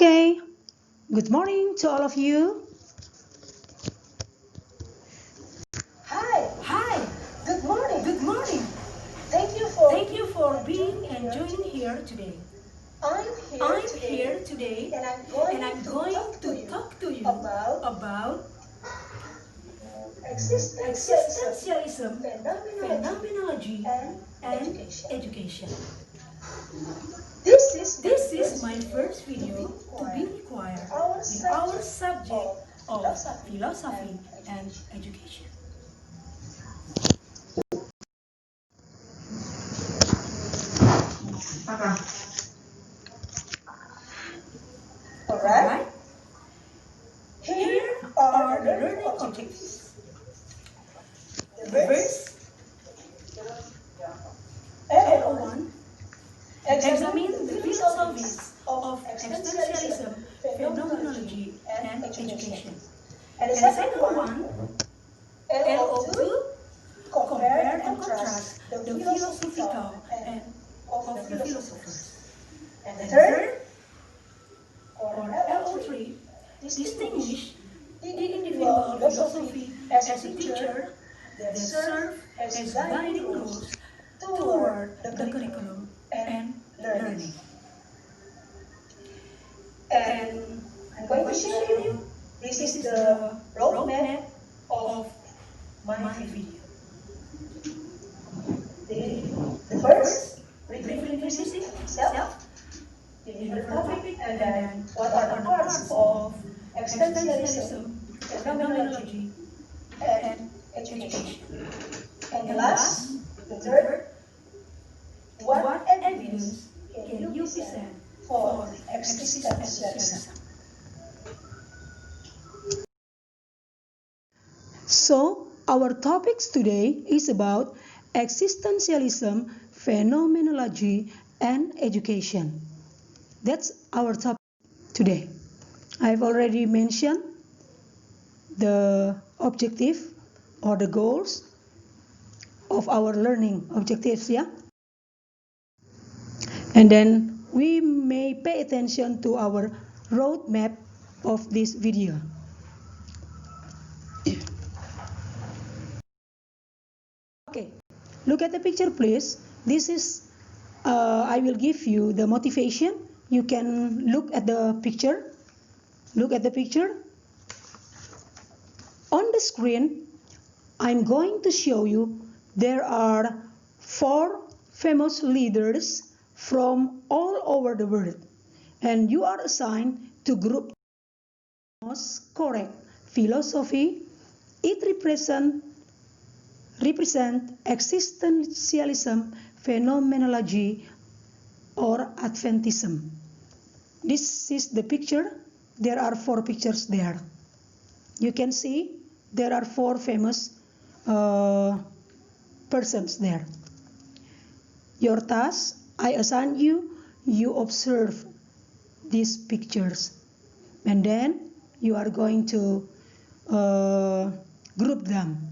Okay, good morning to all of you. Hi, Good morning. good morning. Thank you For for being and joining joining here today. I'm I'm today here today and and I'm going to talk to you about existentialism, existentialism, phenomenology, phenomenology, and and education. education. This is my This is first my video first to be video to be required required in our in our subject subject of of philosophy philosophy and and education. education. Alright, Alright? here Here are are the the learning learning objectives. objectives. The The verse verse L1 L1 examine the examine the philosophies philosophies of of existentialism, existentialism, phenomenology, phenomenology, and and education. education. And the And the second second one, one, LO2, LO2, compare compare and and contrast contrast the the philosophical philosophical and and of the of the philosophers. philosophers. And the And the third, third, or or LO3, LO3, distinguish distinguish the the individual individual philosophy philosophy as a as a teacher teacher that that serve serve as as guiding guiding rules rules toward toward the the curriculum curriculum and and learning. learning. And And I'm I'm going to going to share share you, you, this this is is the the roadmap roadmap of of my my video. video. The, the The first, first, briefly briefly introducing introducing itself, itself, deliver deliver topic, topic, and and then then what what are the are the parts parts of of existentialism, existentialism, phenomenology, phenomenology, and and education. education. And the And last, last, the the third, third, what what evidence evidence can you can you present present for for existentialism? existentialism? So, our topics today is about existentialism, phenomenology, and education. That's our topic today. I've already mentioned the objective or the goals of our learning objectives, yeah? And then we may pay attention to our roadmap of this video. Okay, look at the picture, please. This is, I will give you the motivation. You can look at the picture. Look at the picture. On the screen, I'm going to show you there are 4 famous leaders from all over the world. And you are assigned to group most correct philosophy. It represent existentialism, phenomenology, or Adventism. This is the picture. There are 4 pictures there. You can see there are 4 famous persons there. Your task, I assign you, you observe these pictures. And then you are going to group them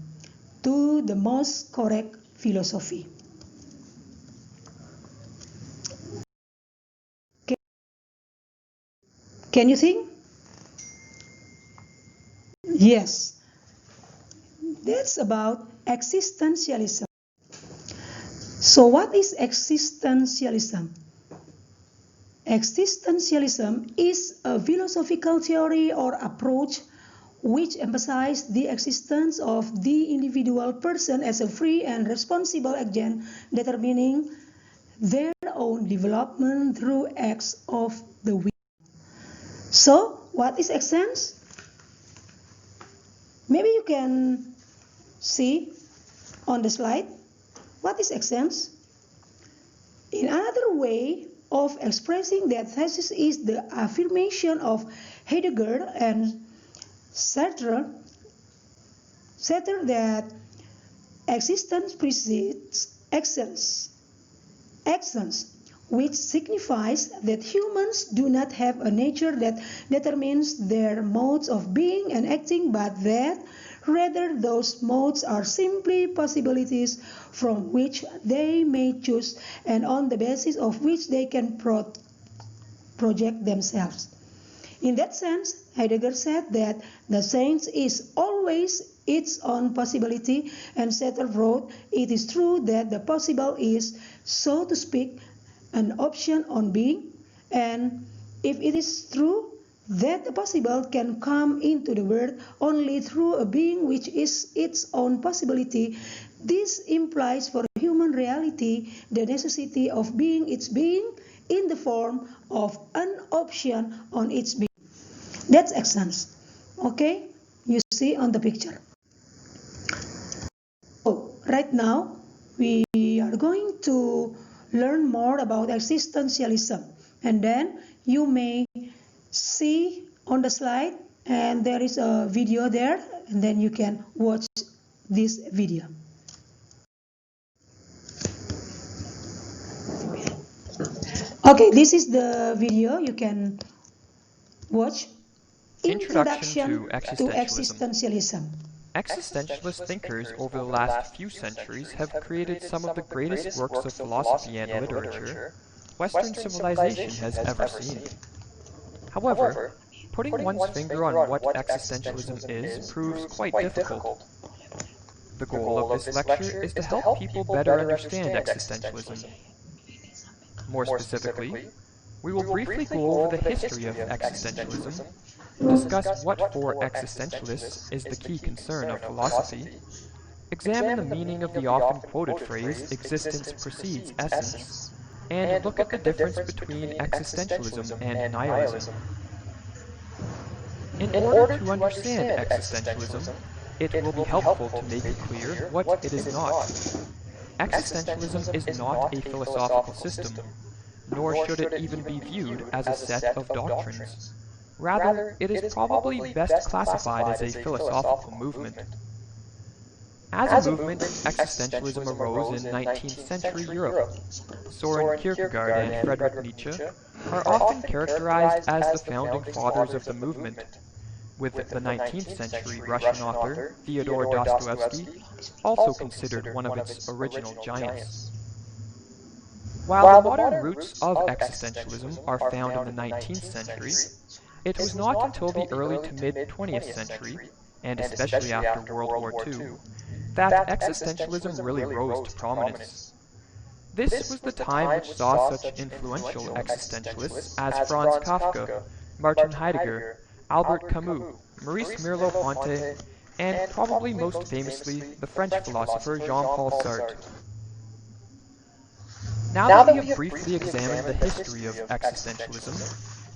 to the most correct philosophy. Can you think? Yes, that's about existentialism. So, what is existentialism? Existentialism is a philosophical theory or approach which emphasizes the existence of the individual person as a free and responsible agent determining their own development through acts of the will. So, what is essence? Maybe you can see on the slide what is essence. In another way of expressing that thesis is the affirmation of Heidegger and Sartre that existence precedes essence, which signifies that humans do not have a nature that determines their modes of being and acting, but that rather those modes are simply possibilities from which they may choose and on the basis of which they can project themselves. In that sense, Heidegger said that the sense is always its own possibility, and Sartre wrote, "It is true that the possible is, so to speak, an option on being, and if it is true that the possible can come into the world only through a being which is its own possibility, this implies for human reality the necessity of being its being in the form of an option on its being." That's essence. Okay, you see on the picture. So right now we are going to learn more about existentialism, and then you may see on the slide, and there is a video there, and then you can watch this video. Okay, this is the video you can watch. Introduction to Existentialism. Existentialist thinkers over the last few centuries have created some of the greatest works of philosophy and literature Western civilization has ever seen. However, putting one's finger on what existentialism is proves quite difficult. The goal of this lecture is to help people better understand existentialism. More specifically, we will briefly go over the history of existentialism, discuss what for existentialists is the key concern of philosophy, examine the meaning of the often quoted phrase, "existence precedes essence," and look at the difference between existentialism and nihilism. In order to understand existentialism, it will be helpful to make clear what it is not. Existentialism is not a philosophical system, nor should it even be viewed as a set of doctrines. Rather, it is probably best classified as a philosophical movement. As a movement, existentialism arose in 19th century Europe. Soren Kierkegaard and Friedrich Nietzsche are often characterized as the founding fathers of the movement, with the 19th century Russian author Fyodor Dostoevsky also considered one of its original giants. While the modern roots of existentialism are found in the 19th century, it was not until the early to mid-20th century, and especially after World War II, that existentialism really rose to prominence. This was the time which saw such influential existentialists as Franz Kafka, Martin Heidegger, Albert Camus, Maurice Merleau-Ponty, and probably most famously the French philosopher Jean-Paul Sartre. Now that we have briefly examined the history of existentialism,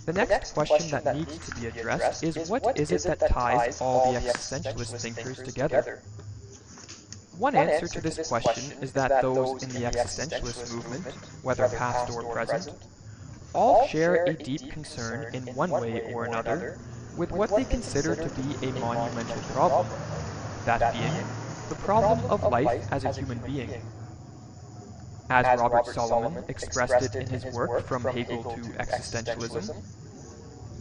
the next question that needs to be addressed is what is it that ties all the existentialist thinkers together? One answer to this question is that those in the existentialist movement, whether past or present, all share a deep concern in one way or another with what they consider to be a monumental problem, that being the problem of life as a human being. As Robert Solomon expressed it in his work From Hegel to Existentialism,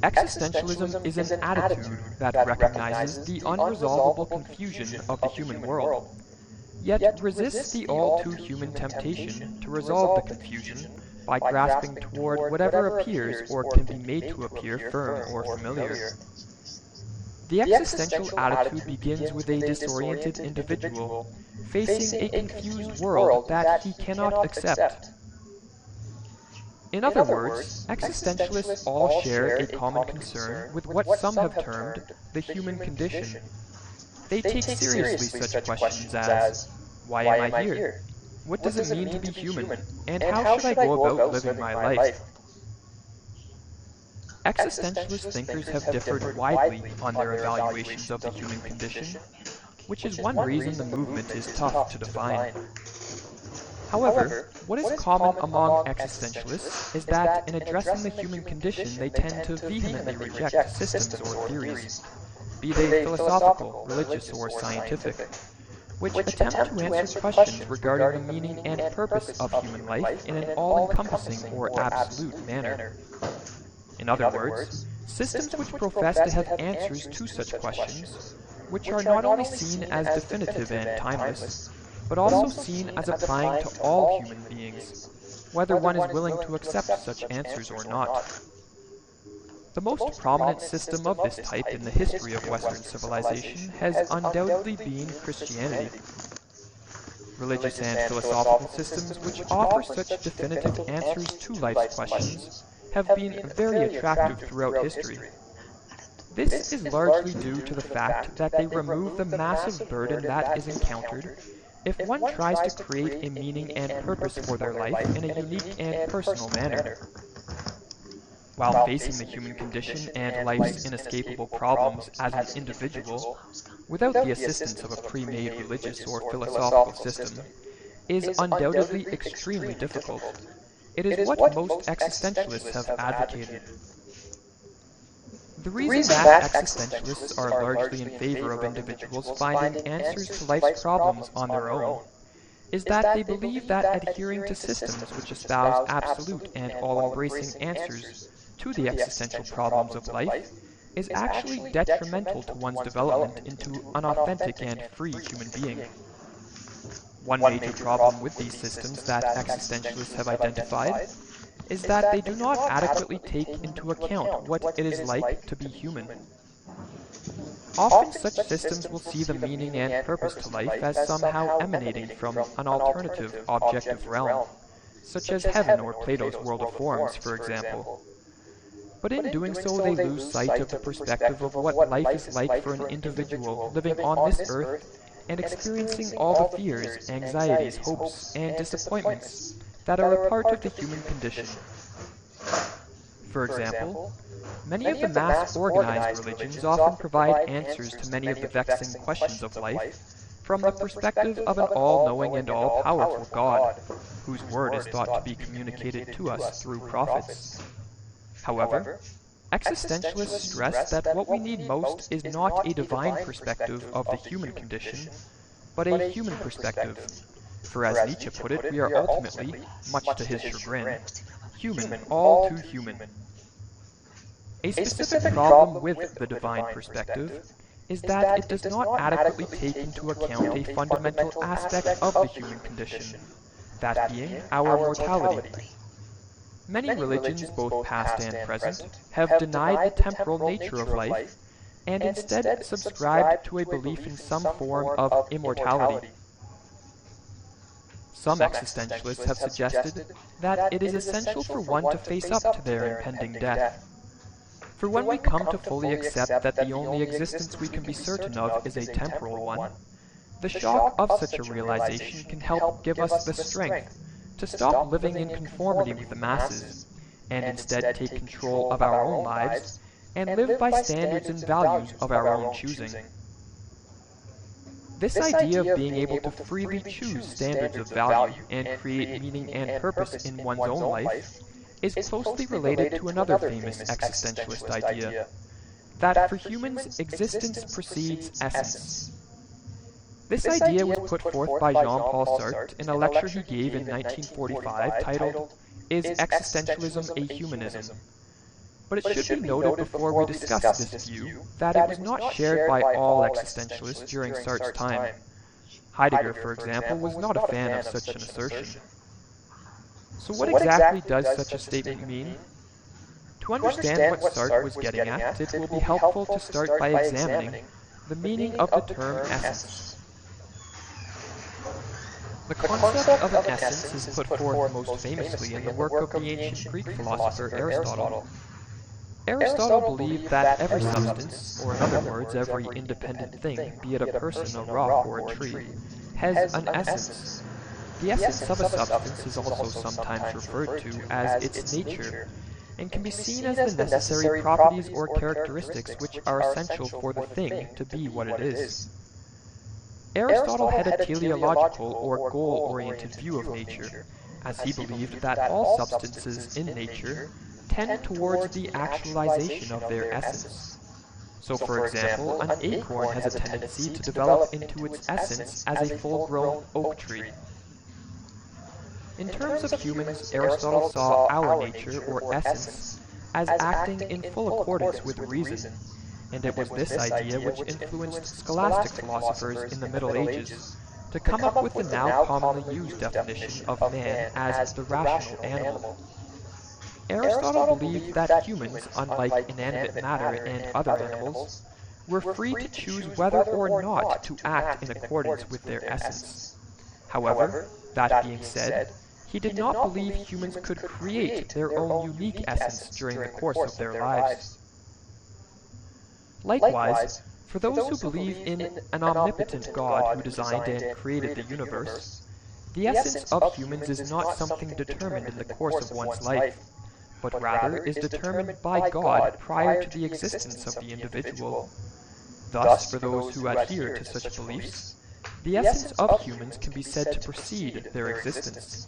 existentialism is an attitude that recognizes the unresolvable confusion of the human world, yet resists the all-too-human temptation to resolve the confusion by grasping toward whatever appears or can be made to appear firm or familiar. The existential attitude begins with a disoriented individual facing a confused world that he cannot accept. In other words, existentialists all share a common concern with what some have termed the human condition. They take seriously such questions as, why am I here? What does it mean to be human? And how should I go about living my life? Existentialist thinkers have differed widely on their evaluations of the human condition, which is one reason the movement is tough to define. However, what is common among existentialists is that in addressing the human condition they tend to vehemently reject systems or theories, be they philosophical, religious, or scientific, which attempt to answer questions regarding the meaning and purpose of human life in an all-encompassing or absolute manner. In other words, systems which profess to have answers to such questions, which are not only seen as definitive and timeless, but also seen as applying to all human beings, whether one is willing to accept such answers or not. The most prominent system of this type in the history of Western civilization has undoubtedly been Christianity. Religious and philosophical systems which offer such definitive answers to life's questions have been very attractive throughout history. This is largely due to the fact that they remove the massive burden that is encountered if one tries to create a meaning and purpose for their life in a unique and personal manner. While facing the human condition and life's inescapable problems as an individual, without the assistance of a pre-made religious or philosophical system, is undoubtedly extremely difficult. It is what most existentialists have advocated. The reason that existentialists are largely in favor of individuals finding answers to life's problems on their own is that they believe that adhering to systems which espouse absolute and all-embracing answers to the existential problems of life is actually detrimental to one's development into an authentic and free human being. One major problem with these systems that existentialists have identified is that they do not adequately take into account what it is like to be human. Often such systems will see the meaning and purpose to life as somehow emanating from an alternative objective realm, such as heaven or Plato's world of forms, for example. But in doing so, they lose sight of the perspective of what life is like for an individual living on this earth and experiencing all the fears, anxieties, hopes, and disappointments that are a part of the human condition. For example, many of the mass-organized religions often provide answers to many of the vexing questions of life from the perspective of an all-knowing and all-powerful God, whose word is thought to be communicated to us through prophets. However, existentialists stress that what we need most is not a divine perspective of the human condition, but a human perspective. For as Nietzsche put it, we are ultimately, much to his chagrin, human, all too human. A specific problem with the divine perspective is that it does not adequately take into account a fundamental aspect of the human condition, that being our mortality. Many religions, both past and present, have denied the temporal nature of life, and instead subscribed to a belief in some form of immortality. Some existentialists have suggested that it is essential for one to face up to their impending death. For when we come to fully accept that the only existence we can be certain of is a temporal one, the shock of such a realization can help give us the strength to stop living in conformity with the masses, and instead take control of our own lives and live by standards and values of our own choosing. This idea of being able to freely choose standards of value and create meaning and purpose in one's own life is closely related to another famous existentialist idea, that for humans existence precedes essence. This idea was put forth by Jean-Paul Sartre in a lecture he gave in 1945 titled, "Is Existentialism a Humanism?" But it should be noted before we discuss this view that it was not shared by all existentialists during Sartre's time. Heidegger, for example, was not a fan of such an assertion. So what exactly does such a statement mean? To understand what Sartre was getting at, it will be helpful to start by examining the meaning of the term essence. The concept of an essence is put forth most famously in the work of the ancient Greek philosopher Aristotle. Aristotle believed that every substance, or in other words, every independent thing, be it a person, a rock, or a tree, has an essence. The essence of a substance is also sometimes referred to as its nature, and can be seen as the necessary properties or characteristics which are essential for the thing to be what it is. Aristotle had a teleological or goal-oriented view of nature, as he believed that all substances in nature tend towards the actualization of their essence. So, for example, an acorn has a tendency to develop into its essence as a full-grown oak tree. In terms of humans, Aristotle saw our nature, or essence, as acting in full accordance with reason, and it was this idea which influenced scholastic philosophers in the Middle Ages to come up with the now commonly used definition of man as the rational animal. Aristotle believed that humans, unlike inanimate matter and other animals, were free to choose whether or not to act in accordance with their essence. However, that being said, he did not believe humans could create their own unique essence during the course of their lives. Likewise, for those who believe in an omnipotent God who designed and created the universe, the essence of humans is not something determined in the course of one's life, but rather is determined by God prior to the existence of the individual. Thus, for those who adhere to such beliefs, the essence of humans can be said to precede their existence.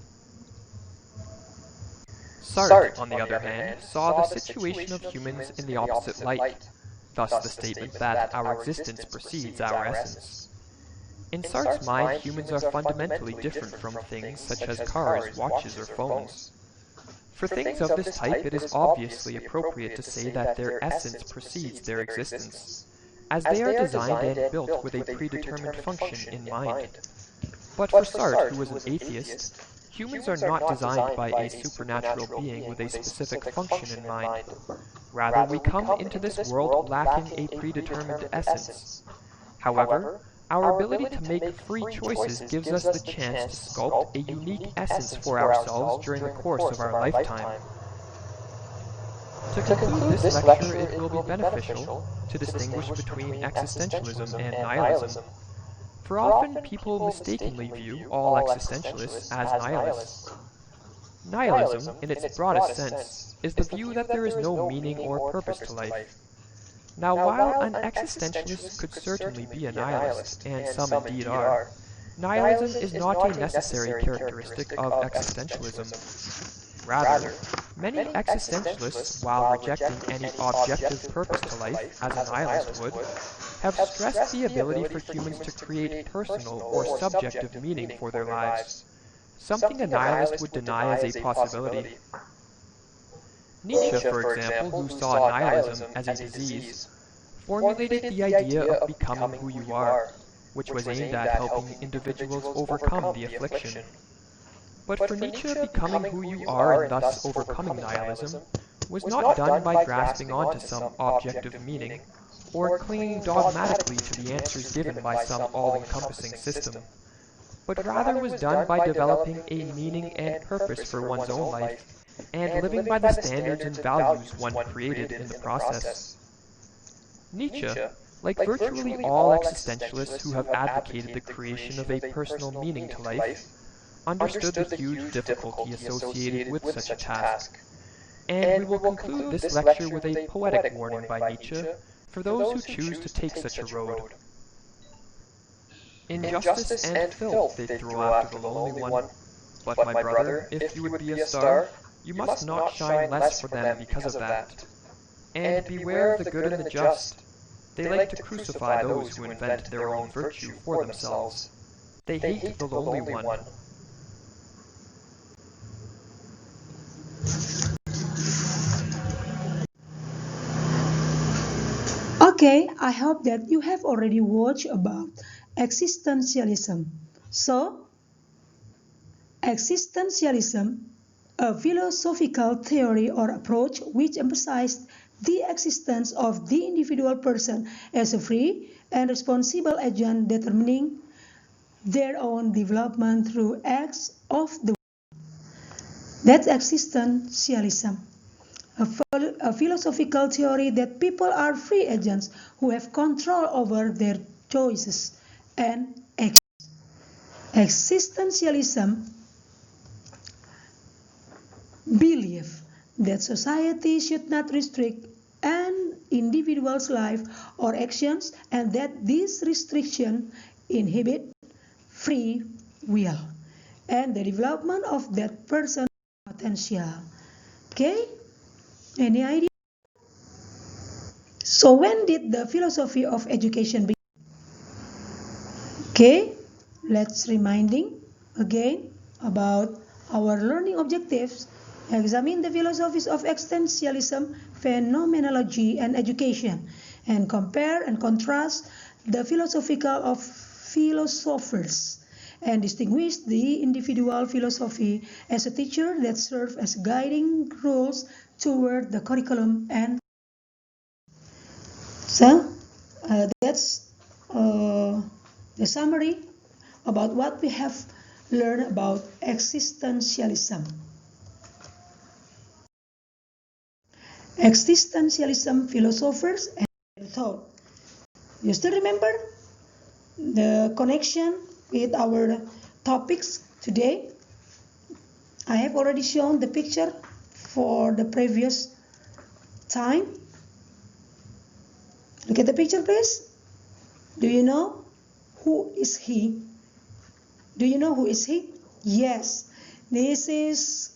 Sartre, on the other hand, saw the situation of humans in the opposite light, thus the statement that our existence precedes our essence. In Sartre's mind, humans are fundamentally different from things such as cars, watches, or phones. For things of this type, it is obviously appropriate to say that their essence precedes their existence, as they are designed and built with a predetermined function in mind. But for Sartre, who was an atheist, humans are not designed by a supernatural being with a specific function in mind. Rather, we come into this world lacking a predetermined essence. However, our ability to make free choices gives us the chance to sculpt a unique essence for ourselves during the course of our lifetime. To conclude this lecture, it will be beneficial to distinguish between existentialism and nihilism. For often people mistakenly view all existentialists as nihilists. Nihilism, in its broadest sense, is the view that there is no meaning or purpose to life. Now, while an existentialist could certainly be a nihilist, and some indeed are, nihilism is not a necessary characteristic of existentialism. Rather, many existentialists, while rejecting any objective purpose to life, as a nihilist would, have stressed the ability for humans to create personal or subjective meaning for their lives, something a nihilist would deny as a possibility. Nietzsche, for example, who saw nihilism as a disease, formulated the idea of becoming who you are, which was aimed at helping individuals overcome the affliction. But for Nietzsche, becoming who you are and thus overcoming nihilism was not done by grasping onto some objective meaning, or clinging dogmatically to the answers given by some all-encompassing system, but rather was done by developing a meaning and purpose for one's own life, and living by the standards and values one created in the process. Nietzsche, like virtually all existentialists who have advocated the creation of a personal meaning to life, understood the huge difficulty associated with such a task. And we will conclude this lecture with a poetic warning by Nietzsche for those who choose to take such a road. Injustice and filth they throw after the lonely one, but my brother, if you would be a star, you must not shine less for them because of that. And beware of the good and the just. They like to crucify those who invent their own virtue for themselves. They hate the lonely one. Okay, I hope that you have already watched about existentialism. So, existentialism, a philosophical theory or approach which emphasizes the existence of the individual person as a free and responsible agent determining their own development through acts of the will. That's existentialism. A philosophical theory that people are free agents who have control over their choices and actions. Existentialism believes that society should not restrict an individual's life or actions and that this restriction inhibit free will and the development of that person's potential. Okay? Any idea? So when did the philosophy of education begin? Okay, let's reminding again about our learning objectives. Examine the philosophies of existentialism, phenomenology, and education, and compare and contrast the philosophical of philosophers and distinguished the individual philosophy as a teacher that served as guiding rules toward the curriculum. And so that's the summary about what we have learned about existentialism. Existentialism philosophers and thought. You still remember the connection with our topics today? I have already shown the picture for the previous time. Look at the picture, please. Do you know who is he? Do you know who is he? Yes, this is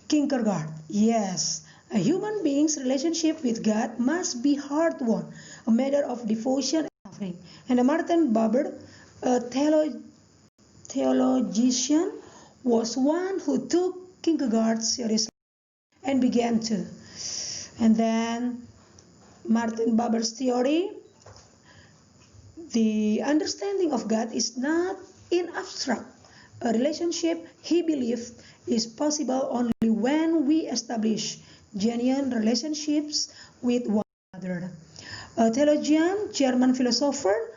Kierkegaard. Yes, a human being's relationship with God must be hard-won, a matter of devotion and suffering. And Martin Buber, a theologian, was one who took Kierkegaard seriously and began to. And then Martin Buber's theory, the understanding of God is not in abstract. A relationship, he believed, is possible only when we establish genuine relationships with one another. A theologian, German philosopher,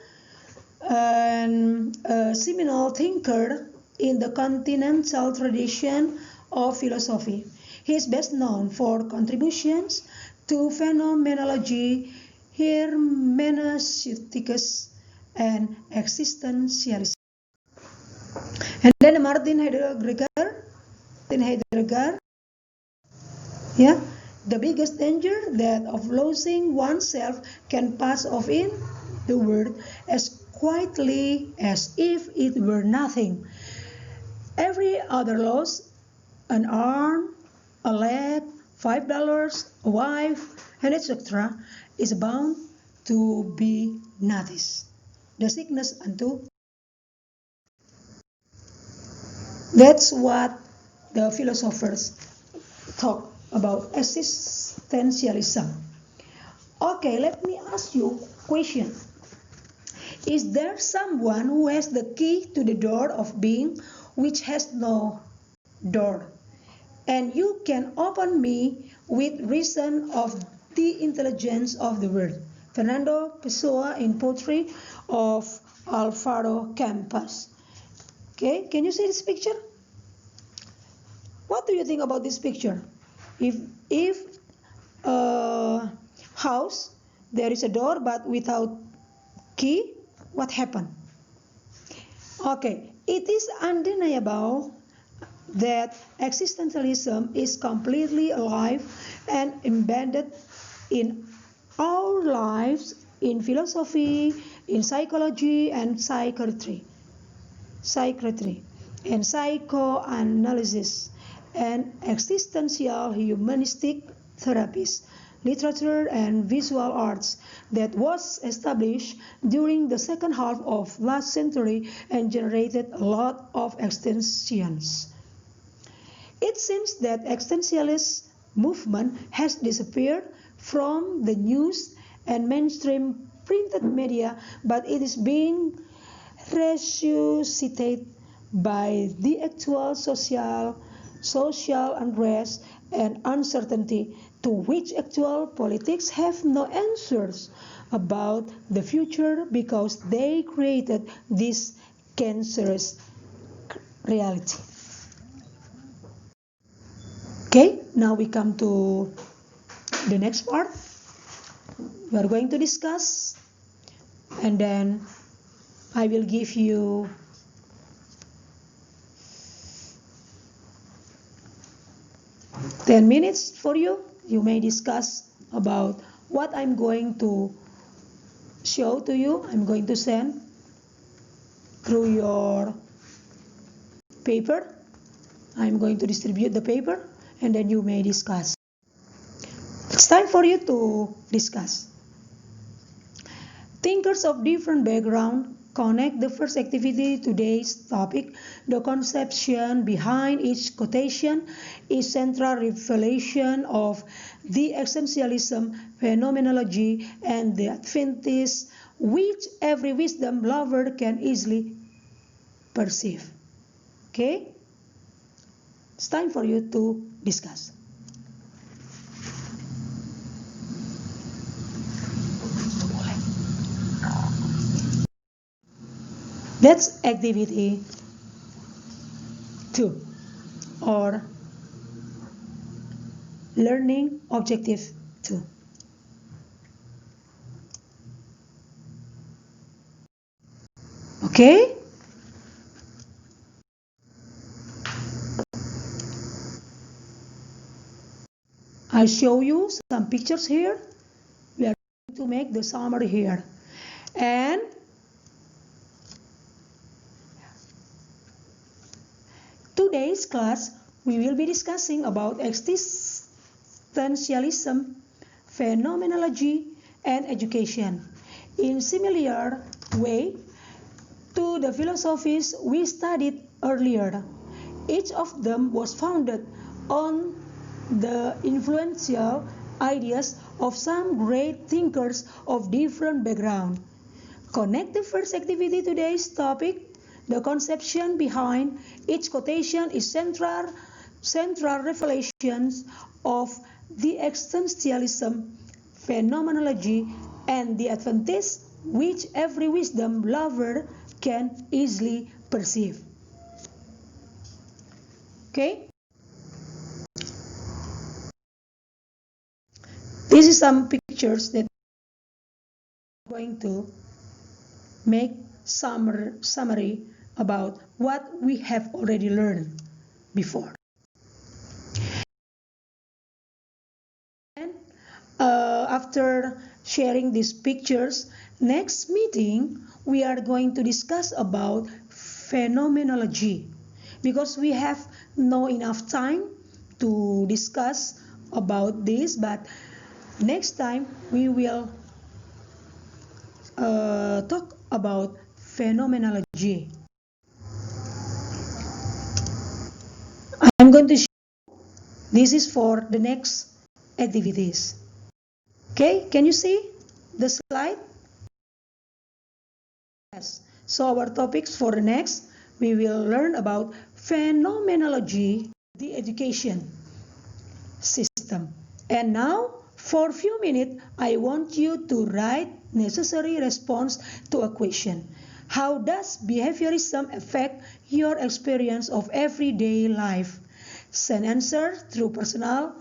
and a seminal thinker in the continental tradition of philosophy. He is best known for contributions to phenomenology, hermeneutics, and existentialism. And then Martin Heidegger, yeah, the biggest danger that of losing oneself can pass off in the world as quietly as if it were nothing. Every other loss, an arm, a leg, $5, a wife, and etc., is bound to be noticed. The sickness unto. That's what the philosophers talk about existentialism. Okay, let me ask you a question. Is there someone who has the key to the door of being which has no door? And you can open me with reason of the intelligence of the world. Fernando Pessoa in Poetry of Alvaro Campos. Okay, can you see this picture? What do you think about this picture? If a house, there is a door but without key, what happened? Okay, it is undeniable that existentialism is completely alive and embedded in our lives, in philosophy, in psychology and psychiatry, and psychoanalysis, and existential humanistic therapies, literature and visual arts that was established during the second half of last century and generated a lot of extensions. It seems that existentialist movement has disappeared from the news and mainstream printed media, but it is being resuscitated by the actual social unrest and uncertainty to which actual politics have no answers about the future because they created this cancerous reality. Okay, now we come to the next part. We are going to discuss, and then I will give you 10 minutes for you. You may discuss about what I'm going to show to you. I'm going to send through your paper. I'm going to distribute the paper, and then you may discuss. It's time for you to discuss. Thinkers of different background connect the first activity to today's topic. The conception behind each quotation is central revelation of the existentialism phenomenology and the advantage which every wisdom lover can easily perceive. Okay? It's time for you to discuss. That's activity 2 or learning objective 2. Okay? I show you some pictures here. We are going to make the summary here. And today's class, we will be discussing about existentialism, phenomenology, and education. In similar way to the philosophies we studied earlier, each of them was founded on the influential ideas of some great thinkers of different background. Connect the first activity to today's topic. The conception behind each quotation is central revelations of the existentialism phenomenology and the advantage which every wisdom lover can easily perceive. Okay? This is some pictures that I'm going to make summary about what we have already learned before. And after sharing these pictures, next meeting we are going to discuss about phenomenology, because we have no enough time to discuss about this, but next time we will talk about phenomenology. I'm going to show this is for the next activities. Okay, can you see the slide? Yes. So our topics for the next, we will learn about phenomenology, the education system. And now, for a few minutes, I want you to write necessary response to a question. How does behaviorism affect your experience of everyday life? Send answer through personal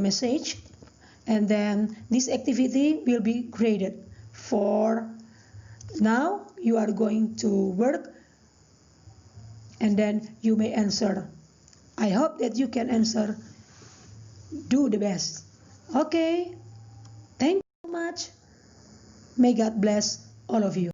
message, and then this activity will be graded. For now, you are going to work, and then you may answer. I hope that you can answer. Do the best. Okay. Thank you so much. May God bless all of you.